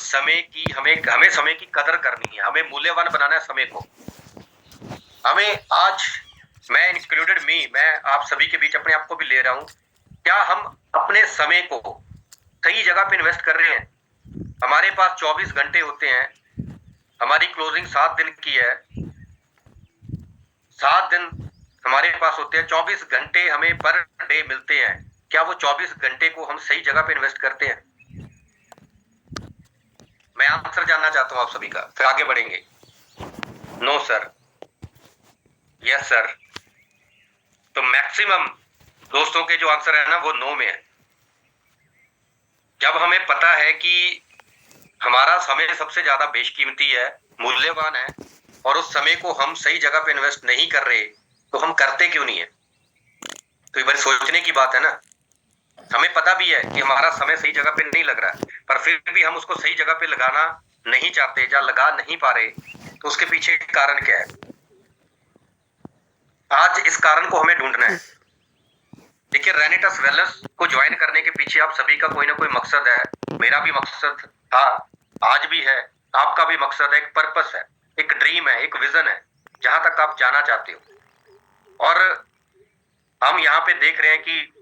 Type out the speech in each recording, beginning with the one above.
समय की हमें हमें समय की कदर करनी है, हमें मूल्यवान बनाना है समय को। हमें आज, मैं इंक्लूडेड मैं आप सभी के बीच अपने आप को भी ले रहा हूं, क्या हम अपने समय को सही जगह पे इन्वेस्ट कर रहे हैं? हमारे पास 24 घंटे होते हैं, हमारी क्लोजिंग 7 दिन की है, 7 दिन हमारे पास होते हैं, 24 घंटे हमें पर डे मिलते हैं। क्या वो 24 घंटे को हम सही जगह पे इन्वेस्ट करते हैं? मैं आंसर जानना चाहता हूं आप सभी का, फिर आगे बढ़ेंगे। No sir, yes sir. तो मैक्सिमम दोस्तों के जो आंसर है ना वो नो में है। जब हमें पता है कि हमारा समय सबसे ज्यादा बेशकीमती है, मूल्यवान है, और उस समय को हम सही जगह पे इन्वेस्ट नहीं कर रहे, तो हम करते क्यों नहीं है? तो ये बड़ी सोचने की बात है ना। हमें पता भी है कि हमारा समय सही जगह पे नहीं लग रहा है, पर फिर भी हम उसको सही जगह पे लगाना नहीं चाहते या लगा नहीं पा रहे, तो उसके पीछे कारण क्या है? आज इस कारण को हमें ढूंढना है। देखिए, रेनिटस वेलनेस को ज्वाइन करने के पीछे आप सभी का कोई ना कोई मकसद है। मेरा भी मकसद था, आज भी है, आपका भी मकसद है, एक पर्पस है, एक ड्रीम है, एक विजन है, जहां तक आप जाना चाहते हो। और हम यहाँ पे देख रहे हैं कि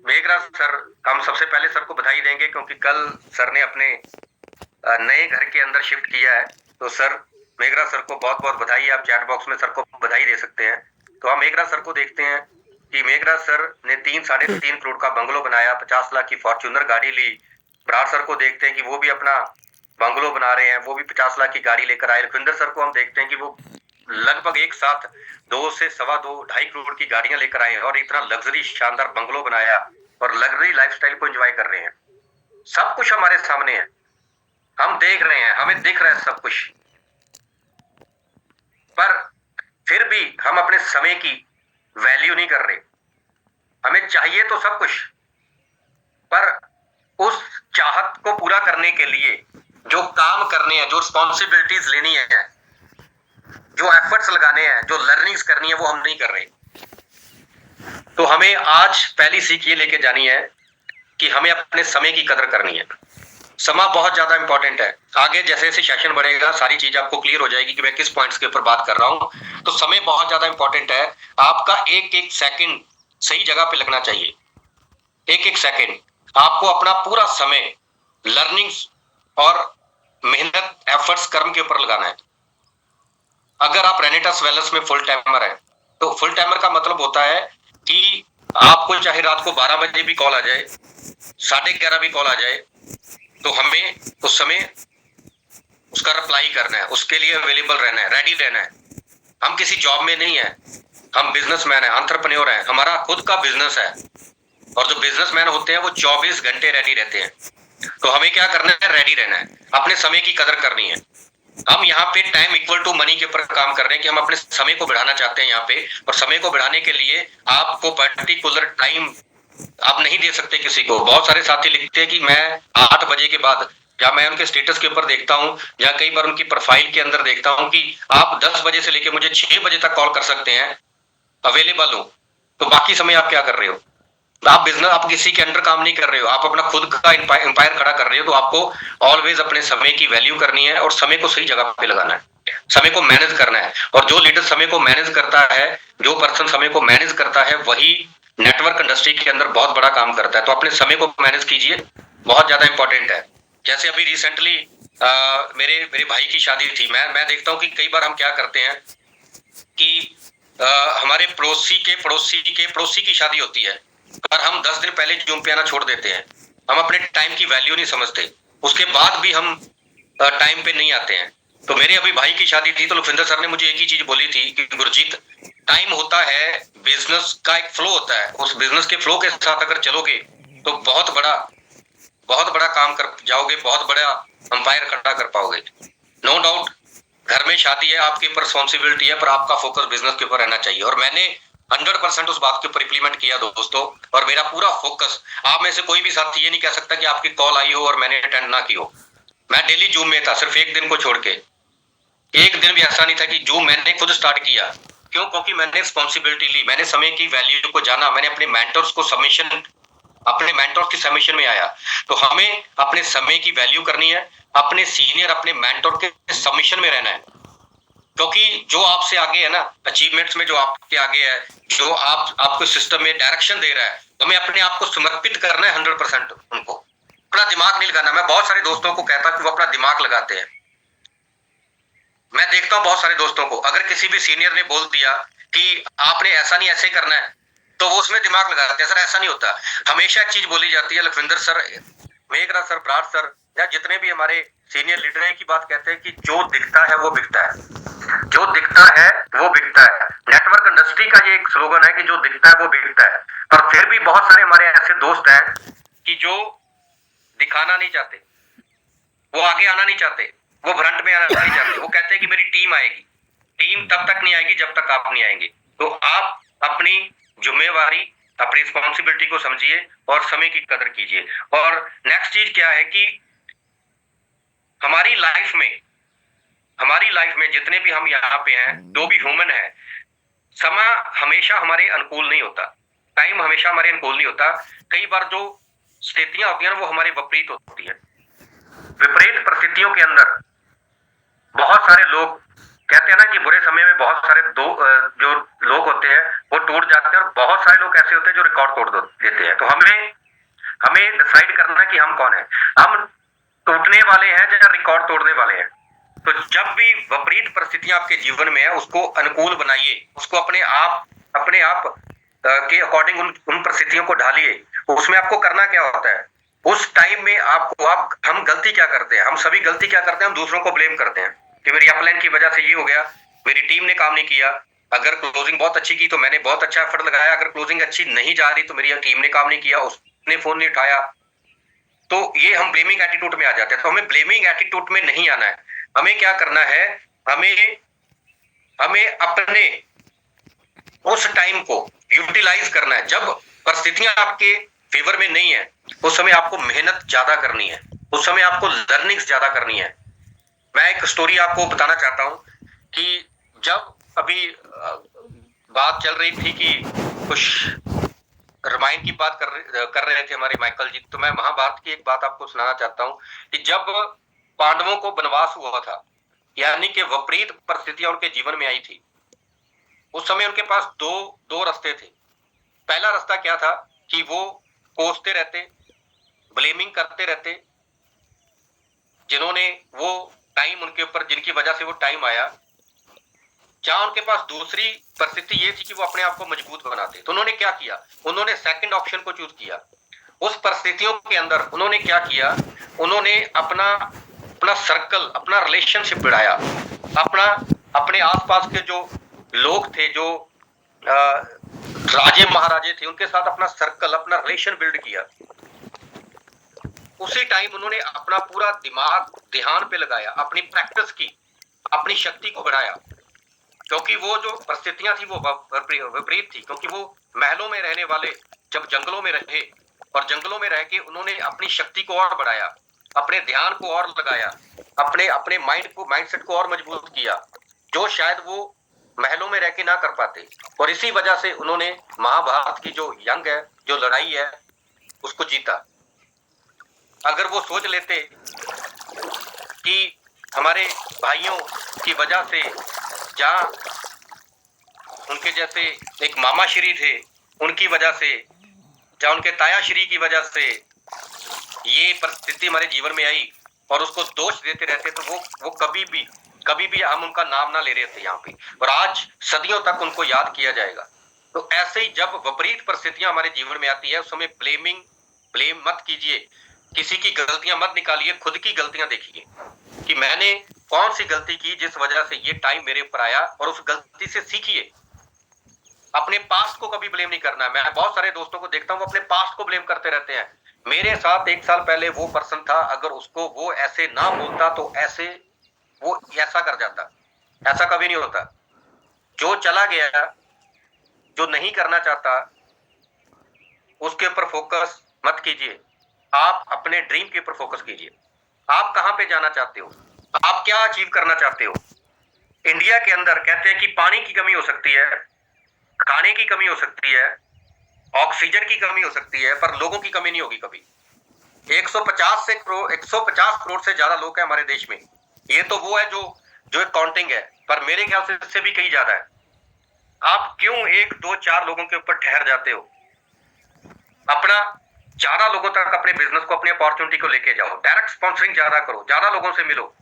मेघराज सर, हम सबसे पहले सर को बधाई देंगे क्योंकि कल सर ने अपने नए घर के अंदर शिफ्ट किया है। तो सर, मेघराज सर को बहुत बहुत बधाई। आप चैट बॉक्स में सर को बधाई दे सकते हैं। तो हम मेघराज सर को देखते हैं कि मेघराज सर ने 3-3.5 करोड़ का बंगलो बनाया, 50 लाख की फॉर्च्यूनर गाड़ी ली। बराड़ सर को देखते हैं कि वो भी अपना बंगलो बना रहे हैं, वो भी 50 लाख की गाड़ी लेकर आए। लखविंदर सर को हम देखते हैं कि वो लगभग एक साथ 2 से सवा 2-2.5 करोड़ की गाड़ियां लेकर आए हैं और इतना लग्जरी शानदार बंगलो बनाया और लग्जरी लाइफस्टाइल को एंजॉय कर रहे हैं। सब कुछ हमारे सामने है, हम देख रहे हैं, हमें दिख रहा है सब कुछ, पर फिर भी हम अपने समय की वैल्यू नहीं कर रहे। हमें चाहिए तो सब कुछ, पर उस चाहत को पूरा करने के लिए जो काम करने हैं, जो रिस्पॉन्सिबिलिटीज लेनी है, जो एफर्ट्स लगाने हैं, जो लर्निंग्स करनी है, वो हम नहीं कर रहे। तो हमें आज पहली सीख ये लेके जानी है कि हमें अपने समय की कदर करनी है। समय बहुत ज्यादा इंपॉर्टेंट है। आगे जैसे जैसे सेशन बढ़ेगा सारी चीज आपको क्लियर हो जाएगी कि मैं किस पॉइंट्स के ऊपर बात कर रहा हूं। तो समय बहुत ज्यादा इंपॉर्टेंट है। आपका एक एक सेकंड सही जगह पे लगना चाहिए। एक एक सेकंड आपको अपना पूरा समय लर्निंग्स और मेहनत, एफर्ट्स, कर्म के ऊपर लगाना है। अगर आप रेनिटस वेलनेस में फुल टाइमर है, तो फुल टाइमर का मतलब होता है कि आपको चाहे रात को 12 बजे भी कॉल आ जाए, 11:30 भी कॉल आ जाए, तो हमें उस समय उसका रिप्लाई करना है, उसके लिए अवेलेबल रहना है, रेडी रहना है। हम किसी जॉब में नहीं है, हम बिजनेसमैन है, एंटरप्रेन्योर है, हमारा खुद का बिजनेस है। और जो बिजनेसमैन होते हैं वो 24 घंटे रेडी रहते हैं। तो हमें क्या करना है? रेडी रहना है, अपने समय की कदर करनी है। हम यहाँ पे टाइम इक्वल टू मनी के ऊपर काम कर रहे हैं कि हम अपने समय को बढ़ाना चाहते हैं यहाँ पे। और समय को बढ़ाने के लिए आपको पर्टिकुलर टाइम आप नहीं दे सकते किसी को। बहुत सारे साथी लिखते हैं कि मैं 8 बजे के बाद, या मैं उनके स्टेटस के ऊपर देखता हूँ या कई बार उनकी प्रोफाइल के अंदर देखता हूँ कि आप 10 बजे से लेके मुझे 6 बजे तक कॉल कर सकते हैं, अवेलेबल हो। तो बाकी समय आप क्या कर रहे हो? आप बिजनेस, आप किसी के अंडर काम नहीं कर रहे हो, आप अपना खुद का एम्पायर खड़ा कर रहे हो। तो आपको ऑलवेज अपने समय की वैल्यू करनी है और समय को सही जगह पे लगाना है, समय को मैनेज करना है। और जो लीडर समय को मैनेज करता है, जो पर्सन समय को मैनेज करता है, वही नेटवर्क इंडस्ट्री के अंदर बहुत बड़ा काम करता है। तो अपने समय को मैनेज कीजिए, बहुत ज्यादा इंपॉर्टेंट है। जैसे अभी रिसेंटली मेरे मेरे भाई की शादी थी। मैं देखता हूँ कि कई बार हम क्या करते हैं कि हमारे पड़ोसी की शादी होती है, और हम 10 दिन पहले जूम पे आना छोड़ देते हैं। हम अपने टाइम की वैल्यू नहीं समझते, उसके बाद भी हम टाइम पे नहीं आते हैं। तो मेरे अभी भाई की शादी थी, तो लखविंदर सर ने मुझे एक ही चीज बोली थी कि गुरजीत, टाइम होता है, बिजनेस का एक फ्लो होता है, उस बिजनेस के फ्लो के साथ अगर चलोगे तो बहुत बड़ा काम कर जाओगे, बहुत बड़ा अंपायर खड़ा कर पाओगे। नो डाउट, घर में शादी है, आपकी रिस्पॉन्सिबिलिटी है, पर आपका फोकस बिजनेस के ऊपर रहना चाहिए। और मैंने 100% उस बात के ऊपर इंप्लीमेंट किया दोस्तों। और मेरा पूरा फोकस, आप में से कोई भी साथी ये नहीं कह सकता कि आपकी कॉल आई हो और मैंने अटेंड ना की हो। मैं डेली जूम में था, सिर्फ एक दिन को छोड़ के। एक दिन भी ऐसा नहीं था कि जूम मैंने खुद स्टार्ट किया। क्यों? क्योंकि मैंने रिस्पॉन्सिबिलिटी ली, मैंने समय की वैल्यू को जाना, मैंने अपने मेंटर्स को सबमिशन अपने मेंटोर की सबमिशन में आया। तो हमें अपने समय की वैल्यू करनी है, अपने सीनियर अपने मेंटोर के सबमिशन में रहना है, क्योंकि जो आपसे आगे है ना, अचीवमेंट्स में जो आपके आगे है, जो आपको सिस्टम में डायरेक्शन दे रहा है, हमें अपने आप को समर्पित करना है 100% उनको। अपना दिमाग नहीं लगाना। मैं बहुत सारे दोस्तों को कहता हूं कि वो अपना दिमाग लगाते हैं। मैं देखता हूं बहुत सारे दोस्तों को, अगर किसी भी सीनियर ने बोल दिया कि आपने ऐसा नहीं ऐसे करना है, तो वो उसमें दिमाग लगाते हैं। सर ऐसा नहीं होता। हमेशा एक चीज बोली जाती है, Lakhwinder sir, Meghraj sir, Brar sir, या जितने भी हमारे सीनियर लीडर हैं, की बात कहते हैं कि जो दिखता है वो बिकता है। जो दिखता है वो बिकता है। नेटवर्क इंडस्ट्री का ये एक स्लोगन है कि जो दिखता है वो बिकता है। पर फिर भी बहुत सारे हमारे ऐसे दोस्त हैं कि जो दिखाना नहीं चाहते, वो आगे आना नहीं चाहते, वो फ्रंट में आना नहीं चाहते। वो कहते हैं कि मेरी टीम आएगी। टीम तब तक नहीं आएगी जब तक आप नहीं आएंगे। तो आप अपनी जिम्मेवारी, अपनी रिस्पॉन्सिबिलिटी को समझिए और समय की कदर कीजिए। और नेक्स्ट चीज क्या है कि हमारी लाइफ में जितने भी हम यहाँ पे हैं, जो भी ह्यूमन है, समय हमेशा हमारे अनुकूल नहीं होता, टाइम हमेशा हमारे अनुकूल नहीं होता। कई बार जो स्थितियां होती हैं वो हमारे विपरीत होती है। विपरीत परिस्थितियों के अंदर बहुत सारे लोग कहते हैं ना कि बुरे समय में बहुत सारे जो लोग होते हैं वो टूट जाते हैं, और बहुत सारे लोग ऐसे होते हैं जो रिकॉर्ड तोड़ देते हैं। तो हमें डिसाइड करना है कि हम कौन है। हम टूटने वाले हैं या रिकॉर्ड तोड़ने वाले हैं। तो जब भी विपरीत परिस्थितियां आपके जीवन में है, उसको अनुकूल बनाइए, उसको अपने आप के अकॉर्डिंग उन परिस्थितियों को ढालिए। उसमें आपको करना क्या होता है, उस टाइम में हम गलती क्या करते हैं, हम सभी गलती क्या करते हैं, हम दूसरों को ब्लेम करते हैं कि मेरी अपलाइन की वजह से ये हो गया, मेरी टीम ने काम नहीं किया। अगर क्लोजिंग बहुत अच्छी की तो मैंने बहुत अच्छा एफर्ट लगाया, अगर क्लोजिंग अच्छी नहीं जा रही तो मेरी टीम ने काम नहीं किया, उसने फोन नहीं उठाया। तो ये हम ब्लेमिंग एटीट्यूड में आ जाते हैं। तो हमें ब्लेमिंग एटीट्यूड में नहीं आना है। हमें क्या करना है, हमें अपने उस टाइम को यूटिलाइज करना है। जब परिस्थितियां आपके फेवर में नहीं है, उस समय आपको मेहनत ज्यादा करनी है, उस समय आपको लर्निंग्स ज्यादा करनी है। मैं एक स्टोरी आपको बताना चाहता हूं कि जब अभी बात चल रही थी कि कुछ रामायण की बात कर रहे थे हमारे माइकल जी, तो मैं महाभारत की एक बात आपको सुनाना चाहता हूं कि जब पांडवों को वनवास हुआ था, यानी कि विपरीत परिस्थितियां उनके जीवन में आई थी, उस समय उनके पास दो रास्ते थे। पहला रास्ता क्या था कि वो कोसते रहते, ब्लेमिंग करते रहते, जिन्होंने वो टाइम उनके ऊपर, जिनकी वजह से वो टाइम आया। जहां उनके पास दूसरी परिस्थिति ये थी कि वो अपने आप को मजबूत बनाते। तो उन्होंने क्या किया, उन्होंने सेकंड ऑप्शन को चूज किया। उस परिस्थितियों के अंदर उन्होंने क्या किया, उन्होंने अपना सर्कल, अपना रिलेशनशिप बढ़ाया, अपने आसपास के जो लोग थे, जो राजे महाराजे थे, उनके साथ अपना सर्कल, अपना रिलेशन बिल्ड किया। उसी टाइम उन्होंने अपना पूरा दिमाग ध्यान पे लगाया, अपनी प्रैक्टिस की, अपनी शक्ति को बढ़ाया। क्योंकि वो जो परिस्थितियां थी वो विपरीत थी, क्योंकि वो महलों में रहने वाले जब जंगलों में रहे, और जंगलों में रह के उन्होंने अपनी शक्ति को और बढ़ाया, अपने ध्यान को और लगाया, अपने माइंडसेट को और मजबूत किया, जो शायद वो महलों में रह के ना कर पाते। और इसी वजह से उन्होंने महाभारत की जो जंग है, जो लड़ाई है, उसको जीता। अगर वो सोच लेते कि हमारे भाइयों की वजह से, जहां उनके जैसे एक मामा श्री थे, उनकी वजह से, जहां उनके ताया श्री की वजह से ये परिस्थिति हमारे जीवन में आई, और उसको दोष देते रहते, तो वो कभी भी हम उनका नाम ना ले रहे थे यहाँ पे, और आज सदियों तक उनको याद किया जाएगा। तो ऐसे ही जब विपरीत परिस्थितियां हमारे जीवन में आती है, उस समय ब्लेम मत कीजिए, किसी की गलतियां मत निकालिए, खुद की गलतियां देखिए कि मैंने कौन सी गलती की जिस वजह से ये टाइम मेरे ऊपर आया, और उस गलती से सीखिए। अपने पास्ट को कभी ब्लेम नहीं करना। मैं बहुत सारे दोस्तों को देखता हूँ, वो अपने पास्ट को ब्लेम करते रहते हैं। मेरे साथ 1 साल पहले वो पर्सन था, अगर उसको वो ऐसे ना बोलता तो वो ऐसा कर जाता। ऐसा कभी नहीं होता। जो चला गया, जो नहीं करना चाहता, उसके ऊपर फोकस मत कीजिए। आप अपने ड्रीम के ऊपर फोकस कीजिए। आप कहां पे जाना चाहते हो, आप क्या अचीव करना चाहते हो। इंडिया के अंदर कहते हैं कि पानी की कमी हो सकती है, खाने की कमी हो सकती है, ऑक्सीजन की कमी हो सकती है पर लोगों की कमी नहीं होगी कभी। 150 करोड़ से ज्यादा लोग हैं हमारे देश में। ये तो वो है जो जो एक काउंटिंग है, पर मेरे ख्याल से इससे भी कहीं ज्यादा है। आप क्यों एक दो चार लोगों के ऊपर ठहर जाते हो? अपना ज्यादा लोगों तक अपने बिजनेस को, अपनी अपॉर्चुनिटी को लेके जाओ, डायरेक्ट स्पॉन्सरिंग ज्यादा करो, ज्यादा लोगों से मिलो,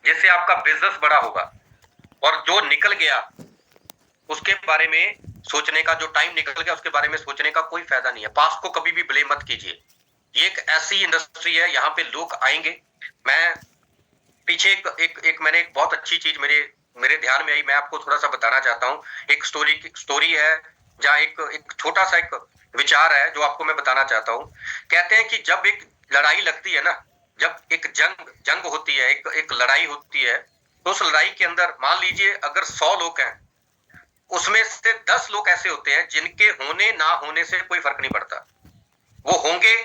जिससे आपका बिजनेस बड़ा होगा। और जो निकल गया उसके बारे में सोचने का, जो टाइम निकल गया उसके बारे में सोचने का कोई फायदा नहीं है। पास्ट को कभी भी ब्लेम मत कीजिए। ये एक ऐसी इंडस्ट्री है, यहाँ पे लोग आएंगे। मैं पीछे एक मैंने एक बहुत अच्छी चीज मेरे ध्यान में आई, मैं आपको थोड़ा सा बताना चाहता हूँ। एक स्टोरी है जहाँ एक छोटा सा एक विचार है जो आपको मैं बताना चाहता हूँ। कहते हैं कि जब एक लड़ाई लगती है ना, जब एक जंग होती है, एक लड़ाई होती है, तो उस लड़ाई के अंदर मान लीजिए अगर 100 लोग हैं, उसमें से 10 लोग ऐसे होते हैं जिनके होने ना होने से कोई फर्क नहीं पड़ता। वो होंगे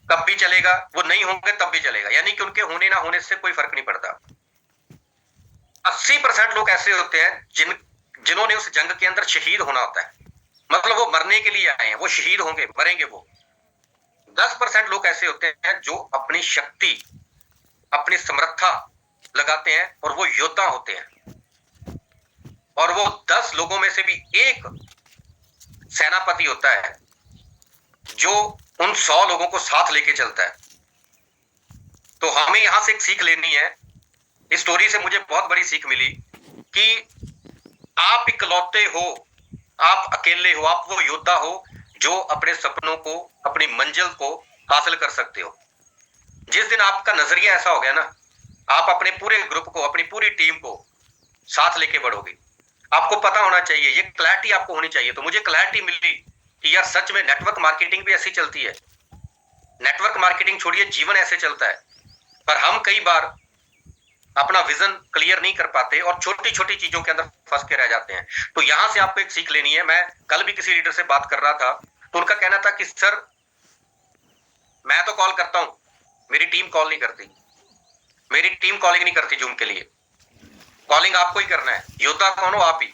तब भी चलेगा, वो नहीं होंगे तब भी चलेगा, यानी कि उनके होने ना होने से कोई फर्क नहीं पड़ता। 80% लोग ऐसे होते हैं जिन्होंने उस जंग के अंदर शहीद होना होता है, मतलब वो मरने के लिए आए हैं, वो शहीद होंगे, मरेंगे वो। 10% लोग ऐसे होते हैं जो अपनी शक्ति, अपनी समर्था लगाते हैं और वो योद्धा होते हैं। और वो 10 लोगों में से भी एक सेनापति होता है जो उन 100 लोगों को साथ लेके चलता है। तो हमें यहां से एक सीख लेनी है। इस स्टोरी से मुझे बहुत बड़ी सीख मिली कि आप इकलौते हो, आप अकेले हो, आप वो योद्धा हो जो अपने सपनों को, अपनी मंजिल को हासिल कर सकते हो। जिस दिन आपका नजरिया ऐसा हो गया ना, आप अपने पूरे ग्रुप को, अपनी पूरी टीम को साथ लेके बढ़ोगे। आपको पता होना चाहिए, ये क्लैरिटी आपको होनी चाहिए। तो मुझे क्लैरिटी मिली कि यार सच में नेटवर्क मार्केटिंग भी ऐसी चलती है। नेटवर्क मार्केटिंग छोड़िए, जीवन ऐसे चलता है। पर हम कई बार अपना विजन क्लियर नहीं कर पाते और छोटी छोटी चीजों के अंदर फंस के रह जाते हैं। तो यहां से आपको एक सीख लेनी है। मैं कल भी किसी लीडर से बात कर रहा था, तो उनका कहना था कि सर मैं तो कॉल करता हूं, मेरी टीम कॉल नहीं करती, मेरी टीम कॉलिंग नहीं करती जूम के लिए। कॉलिंग आपको ही करना है, योद्धा कौन हो? आप ही।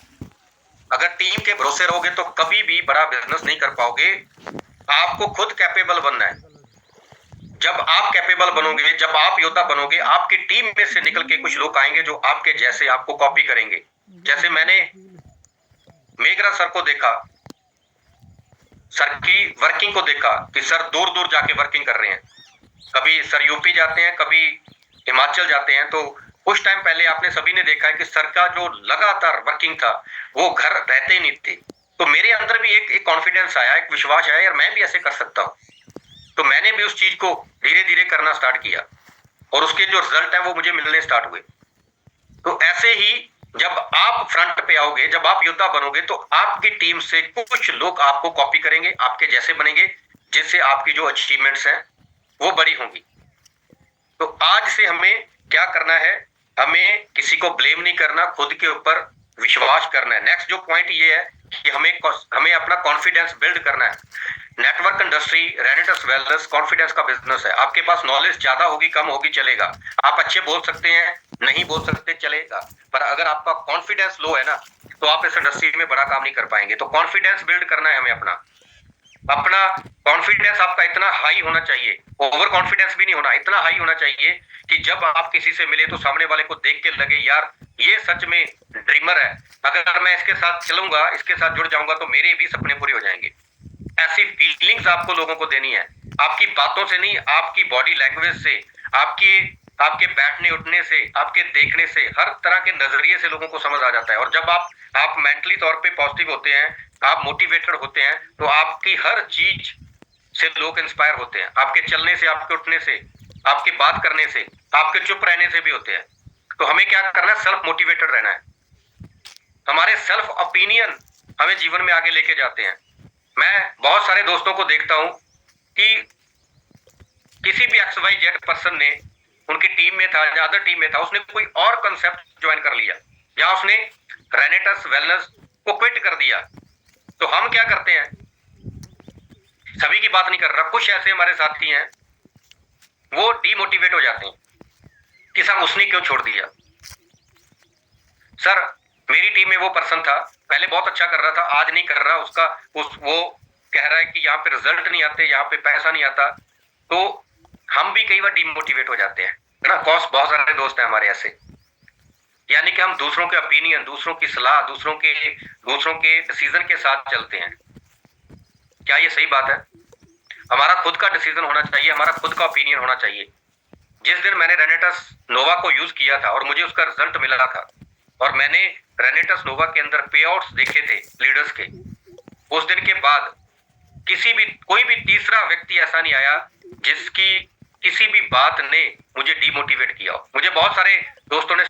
अगर टीम के भरोसे रहोगे तो कभी भी बड़ा बिजनेस नहीं कर पाओगे। आपको खुद कैपेबल बनना है। जब आप कैपेबल बनोगे, जब आप योद्धा बनोगे, आपकी टीम में से निकल के कुछ लोग आएंगे जो आपके जैसे आपको कॉपी करेंगे। जैसे मैंने मेघराज सर को देखा, सर की वर्किंग को देखा कि सर दूर दूर जाके वर्किंग कर रहे हैं। कभी सर यूपी जाते हैं, कभी हिमाचल जाते हैं। तो कुछ टाइम पहले आपने सभी ने देखा है कि सर का जो लगातार वर्किंग था, वो घर रहते ही नहीं थे। तो मेरे अंदर भी एक कॉन्फिडेंस आया, एक विश्वास आया, यार मैं भी ऐसे कर सकता हूँ। तो मैंने भी उस चीज को धीरे धीरे करना स्टार्ट किया और उसके जो रिजल्ट है वो मुझे मिलने स्टार्ट हुए। तो ऐसे ही जब आप फ्रंट पे आओगे, जब आप योद्धा बनोगे, तो आपकी टीम से कुछ लोग आपको कॉपी करेंगे, आपके जैसे बनेंगे, जिससे आपकी जो अचीवमेंट्स हैं वो बड़ी होंगी। तो आज से हमें क्या करना है? हमें किसी को ब्लेम नहीं करना, खुद के ऊपर विश्वास करना है। नेक्स्ट जो पॉइंट ये है कि हमें अपना कॉन्फिडेंस बिल्ड करना है। नेटवर्क इंडस्ट्री, रेनेटस वेलनेस कॉन्फिडेंस का बिजनेस है। आपके पास नॉलेज ज्यादा होगी, कम होगी, चलेगा। आप अच्छे बोल सकते हैं, नहीं बोल सकते, चलेगा। पर अगर आपका कॉन्फिडेंस लो है ना, तो आप इस इंडस्ट्री में बड़ा काम नहीं कर पाएंगे। तो कॉन्फिडेंस बिल्ड करना है हमें अपना। अपना कॉन्फिडेंस आपका इतना हाई होना चाहिए, ओवर कॉन्फिडेंस भी नहीं होना, इतना हाई होना चाहिए कि जब आप किसी से मिले तो सामने वाले को देख के लगे यार ये सच में ड्रीमर है, अगर मैं इसके साथ चलूंगा, इसके साथ जुड़ जाऊंगा तो मेरे भी सपने पूरे हो जाएंगे। ऐसी फीलिंग्स आपको लोगों को देनी है, आपकी बातों से नहीं, आपकी बॉडी लैंग्वेज से, आपके बैठने उठने से, आपके देखने से, हर तरह के नजरिए से लोगों को समझ आ जाता है। और जब आप मेंटली तौर पे पॉजिटिव होते हैं, आप मोटिवेटेड होते हैं, तो आपकी हर चीज से लोग इंस्पायर होते हैं। आपके चलने से, आपके उठने से, आपकी बात करने से, आपके चुप रहने से भी होते हैं। तो हमें क्या करना है? सेल्फ मोटिवेटेड रहना है। हमारे सेल्फ ओपिनियन हमें जीवन में आगे लेके जाते हैं। मैं बहुत सारे दोस्तों को देखता हूं कि किसी भी XYZ पर्सन ने, उनकी टीम में था या अदर टीम में था, उसने कोई और कंसेप्ट ज्वाइन कर लिया या उसने रेनेटस वेलनेस को क्विट कर दिया। तो हम क्या करते हैं? सभी की बात नहीं कर रहा, कुछ ऐसे हमारे साथी हैं वो डीमोटिवेट हो जाते हैं कि सर उसने क्यों छोड़ दिया। सर मेरी टीम में वो पर्सन था, पहले बहुत अच्छा कर रहा था, आज नहीं कर रहा, वो कह रहा है कि यहाँ पे रिजल्ट नहीं आते, यहाँ पे पैसा नहीं आता, तो हम भी कई बार डिमोटिवेट हो जाते हैं, है ना। कॉस बहुत सारे दोस्त हैं हमारे ऐसे, यानी कि हम दूसरों के ओपिनियन, दूसरों की सलाह, दूसरों के डिसीजन के साथ चलते हैं। क्या ये सही बात है? हमारा खुद का डिसीजन होना चाहिए, हमारा खुद का ओपिनियन होना चाहिए। जिस दिन मैंने रेनेटस नोवा को यूज किया था और मुझे उसका रिजल्ट मिला था, और मैंने रेनेटस नोवा के अंदर पे आउट्स देखे थे लीडर्स के, उस दिन के बाद कोई भी तीसरा व्यक्ति ऐसा नहीं आया जिसकी किसी भी बात ने मुझे डिमोटिवेट किया हो। मुझे बहुत सारे दोस्तों ने